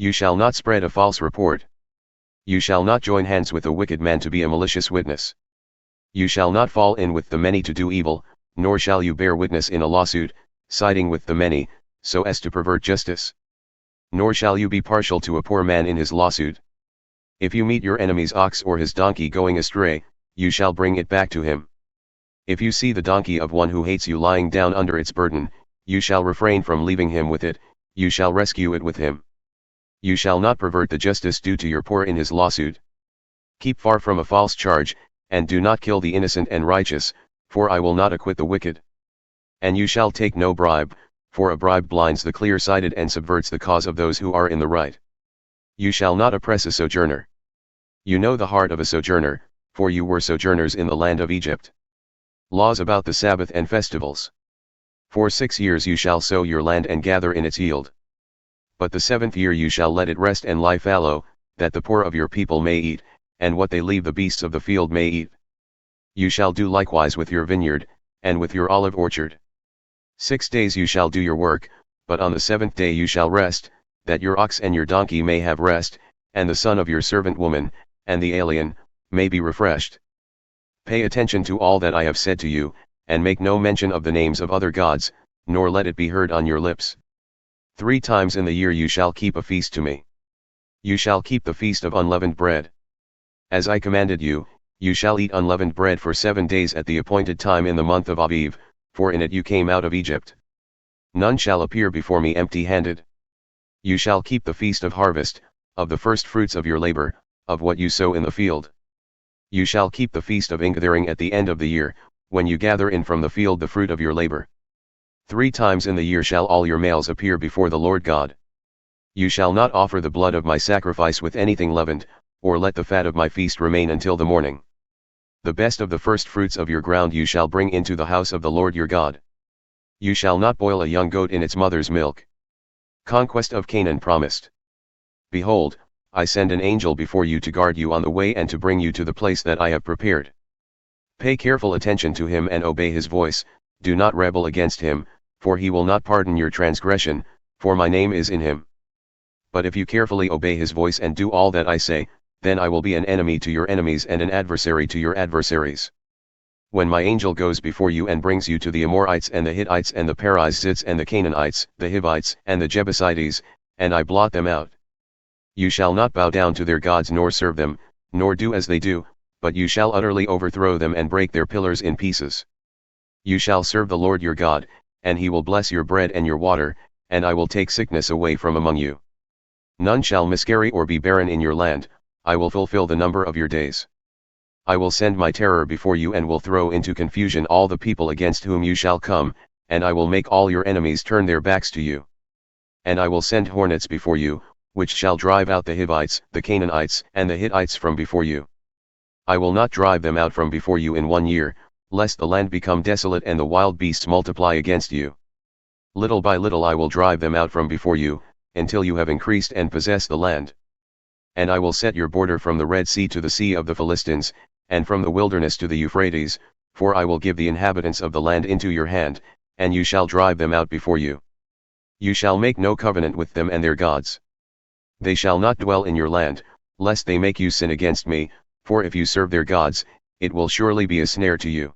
You shall not spread a false report. You shall not join hands with a wicked man to be a malicious witness. You shall not fall in with the many to do evil, nor shall you bear witness in a lawsuit, siding with the many, so as to pervert justice. Nor shall you be partial to a poor man in his lawsuit. If you meet your enemy's ox or his donkey going astray, you shall bring it back to him. If you see the donkey of one who hates you lying down under its burden, you shall refrain from leaving him with it, you shall rescue it with him. You shall not pervert the justice due to your poor in his lawsuit. Keep far from a false charge, and do not kill the innocent and righteous, for I will not acquit the wicked. And you shall take no bribe, for a bribe blinds the clear-sighted and subverts the cause of those who are in the right. You shall not oppress a sojourner. You know the heart of a sojourner, for you were sojourners in the land of Egypt. Laws about the Sabbath and festivals. For 6 years you shall sow your land and gather in its yield. But the 7th year you shall let it rest and lie fallow, that the poor of your people may eat, and what they leave the beasts of the field may eat. You shall do likewise with your vineyard, and with your olive orchard. 6 days you shall do your work, but on the 7th day you shall rest, that your ox and your donkey may have rest, and the son of your servant woman, and the alien, may be refreshed. Pay attention to all that I have said to you, and make no mention of the names of other gods, nor let it be heard on your lips. 3 times in the year you shall keep a feast to me. You shall keep the feast of unleavened bread. As I commanded you, you shall eat unleavened bread for 7 days at the appointed time in the month of Aviv, for in it you came out of Egypt. None shall appear before me empty-handed. You shall keep the feast of harvest, of the first fruits of your labor, of what you sow in the field. You shall keep the feast of ingathering at the end of the year, when you gather in from the field the fruit of your labor. 3 times in the year shall all your males appear before the Lord God. You shall not offer the blood of my sacrifice with anything leavened, or let the fat of my feast remain until the morning. The best of the first fruits of your ground you shall bring into the house of the Lord your God. You shall not boil a young goat in its mother's milk. Conquest of Canaan promised. Behold, I send an angel before you to guard you on the way and to bring you to the place that I have prepared. Pay careful attention to him and obey his voice, do not rebel against him, for he will not pardon your transgression, for my name is in him. But if you carefully obey his voice and do all that I say, then I will be an enemy to your enemies and an adversary to your adversaries. When my angel goes before you and brings you to the Amorites and the Hittites and the Perizzites and the Canaanites, the Hivites and the Jebusites, and I blot them out. You shall not bow down to their gods nor serve them, nor do as they do, but you shall utterly overthrow them and break their pillars in pieces. You shall serve the Lord your God, and he will bless your bread and your water, and I will take sickness away from among you. None shall miscarry or be barren in your land, I will fulfill the number of your days. I will send my terror before you and will throw into confusion all the people against whom you shall come, and I will make all your enemies turn their backs to you. And I will send hornets before you, which shall drive out the Hivites, the Canaanites, and the Hittites from before you. I will not drive them out from before you in 1 year, lest the land become desolate and the wild beasts multiply against you. Little by little I will drive them out from before you, until you have increased and possess the land. And I will set your border from the Red Sea to the Sea of the Philistines, and from the wilderness to the Euphrates, for I will give the inhabitants of the land into your hand, and you shall drive them out before you. You shall make no covenant with them and their gods. They shall not dwell in your land, lest they make you sin against me, for if you serve their gods, it will surely be a snare to you.